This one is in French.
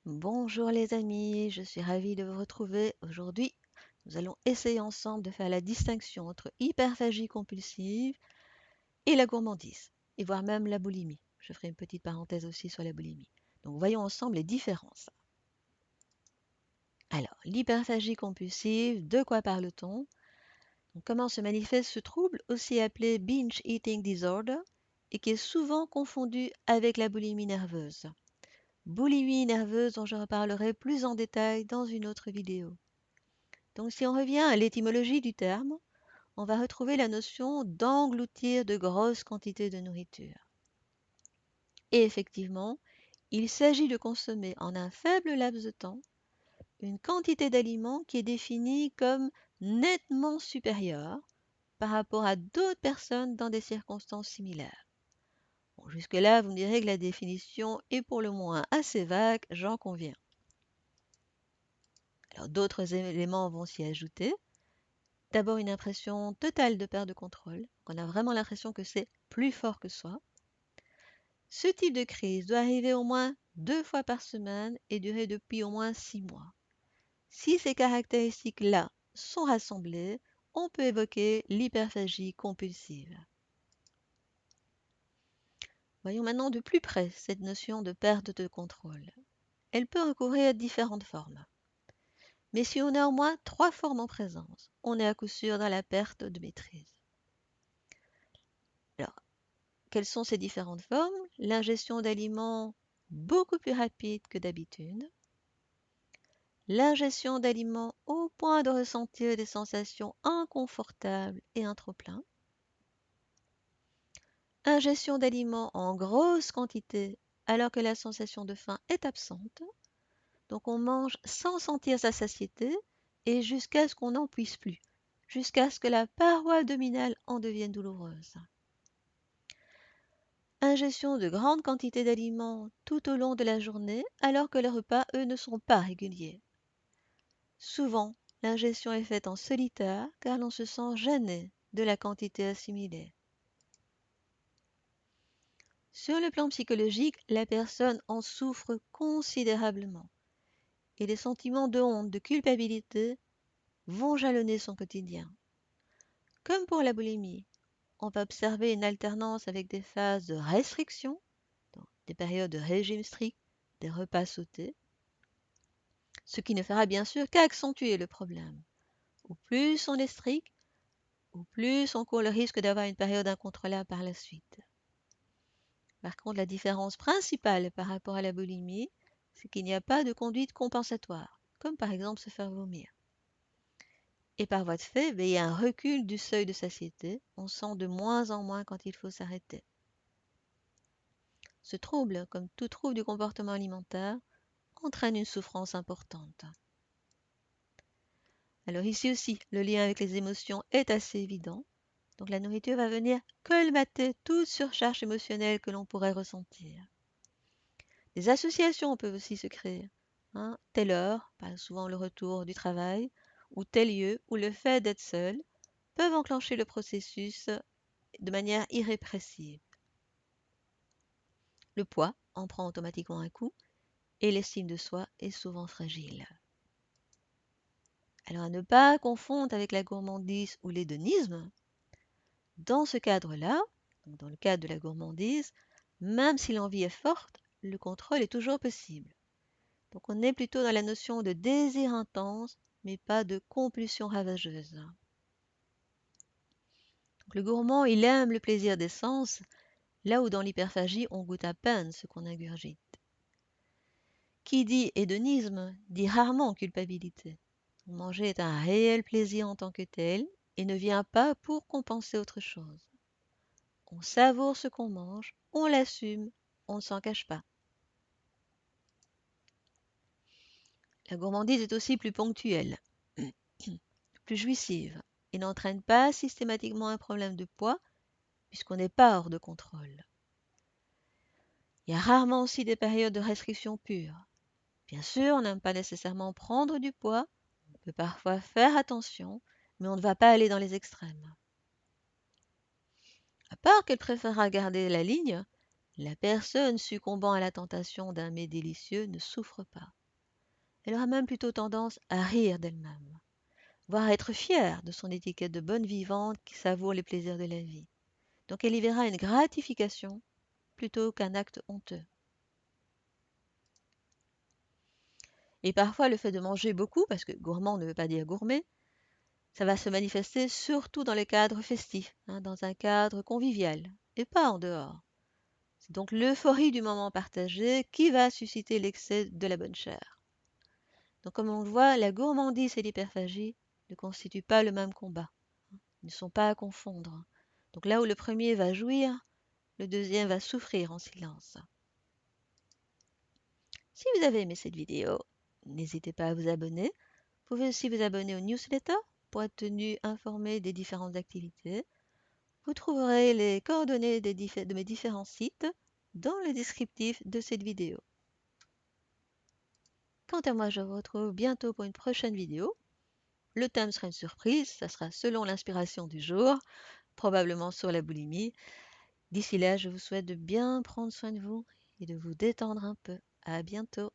Bonjour les amis, je suis ravie de vous retrouver. Aujourd'hui, nous allons essayer ensemble de faire la distinction entre hyperphagie compulsive et la gourmandise, et voire même la boulimie. Je ferai une petite parenthèse aussi sur la boulimie. Donc voyons ensemble les différences. Alors, l'hyperphagie compulsive, de quoi parle-t-on? Donc, comment se manifeste ce trouble, aussi appelé binge eating disorder, et qui est souvent confondu avec la boulimie nerveuse. Boulimie nerveuse dont je reparlerai plus en détail dans une autre vidéo. Donc si on revient à l'étymologie du terme, on va retrouver la notion d'engloutir de grosses quantités de nourriture. Et effectivement, il s'agit de consommer en un faible laps de temps une quantité d'aliments qui est définie comme nettement supérieure par rapport à d'autres personnes dans des circonstances similaires. Bon, jusque-là, vous me direz que la définition est pour le moins assez vague, j'en conviens. Alors d'autres éléments vont s'y ajouter. D'abord une impression totale de perte de contrôle. On a vraiment l'impression que c'est plus fort que soi. Ce type de crise doit arriver au moins 2 fois par semaine et durer depuis au moins 6 mois. Si ces caractéristiques-là sont rassemblées, on peut évoquer l'hyperphagie compulsive. Voyons maintenant de plus près cette notion de perte de contrôle. Elle peut recouvrir différentes formes. Mais si on a au moins 3 formes en présence, on est à coup sûr dans la perte de maîtrise. Alors, quelles sont ces différentes formes? L'ingestion d'aliments beaucoup plus rapide que d'habitude. L'ingestion d'aliments au point de ressentir des sensations inconfortables et un trop-plein. Ingestion d'aliments en grosse quantité alors que la sensation de faim est absente. Donc on mange sans sentir sa satiété et jusqu'à ce qu'on n'en puisse plus, jusqu'à ce que la paroi abdominale en devienne douloureuse. Ingestion de grandes quantités d'aliments tout au long de la journée alors que les repas, eux, ne sont pas réguliers. Souvent, l'ingestion est faite en solitaire car l'on se sent gêné de la quantité assimilée. Sur le plan psychologique, la personne en souffre considérablement et les sentiments de honte, de culpabilité vont jalonner son quotidien. Comme pour la boulimie, on va observer une alternance avec des phases de restriction, donc des périodes de régime strict, des repas sautés, ce qui ne fera bien sûr qu'accentuer le problème. Au plus on est strict, au plus on court le risque d'avoir une période incontrôlable par la suite. Par contre, la différence principale par rapport à la boulimie, c'est qu'il n'y a pas de conduite compensatoire, comme par exemple se faire vomir. Et par voie de fait, il y a un recul du seuil de satiété, on sent de moins en moins quand il faut s'arrêter. Ce trouble, comme tout trouble du comportement alimentaire, entraîne une souffrance importante. Alors ici aussi, le lien avec les émotions est assez évident. Donc la nourriture va venir colmater toute surcharge émotionnelle que l'on pourrait ressentir. Des associations peuvent aussi se créer. Telle heure, souvent le retour du travail, ou tel lieu, ou le fait d'être seul, peuvent enclencher le processus de manière irrépressible. Le poids en prend automatiquement un coup et l'estime de soi est souvent fragile. Alors à ne pas confondre avec la gourmandise ou l'hédonisme. Dans ce cadre-là, dans le cadre de la gourmandise, même si l'envie est forte, le contrôle est toujours possible. Donc on est plutôt dans la notion de désir intense, mais pas de compulsion ravageuse. Donc, le gourmand, il aime le plaisir des sens, là où dans l'hyperphagie, on goûte à peine ce qu'on ingurgite. Qui dit hédonisme dit rarement culpabilité. Manger est un réel plaisir en tant que tel et ne vient pas pour compenser autre chose. On savoure ce qu'on mange, on l'assume, on ne s'en cache pas. La gourmandise est aussi plus ponctuelle, plus jouissive et n'entraîne pas systématiquement un problème de poids puisqu'on n'est pas hors de contrôle. Il y a rarement aussi des périodes de restriction pure. Bien sûr, on n'aime pas nécessairement prendre du poids, on peut parfois faire attention, mais on ne va pas aller dans les extrêmes. À part qu'elle préférera garder la ligne, La personne succombant à la tentation d'un mets délicieux ne souffre pas. Elle aura même plutôt tendance à rire d'elle-même, voire à être fière de son étiquette de bonne vivante qui savoure les plaisirs de la vie. Donc elle y verra une gratification plutôt qu'un acte honteux. Et parfois le fait de manger beaucoup, parce que gourmand ne veut pas dire gourmet, ça va se manifester surtout dans le cadre festif, dans un cadre convivial, et pas en dehors. C'est donc l'euphorie du moment partagé qui va susciter l'excès de la bonne chair. Donc comme on le voit, la gourmandise et l'hyperphagie ne constituent pas le même combat. Ils ne sont pas à confondre. Donc là où le premier va jouir, le deuxième va souffrir en silence. Si vous avez aimé cette vidéo, n'hésitez pas à vous abonner. Vous pouvez aussi vous abonner au newsletter pour être tenu informé des différentes activités. Vous trouverez les coordonnées de mes différents sites dans le descriptif de cette vidéo. Quant à moi, je vous retrouve bientôt pour une prochaine vidéo. Le thème sera une surprise, ça sera selon l'inspiration du jour, probablement sur la boulimie. D'ici là, je vous souhaite de bien prendre soin de vous et de vous détendre un peu. À bientôt.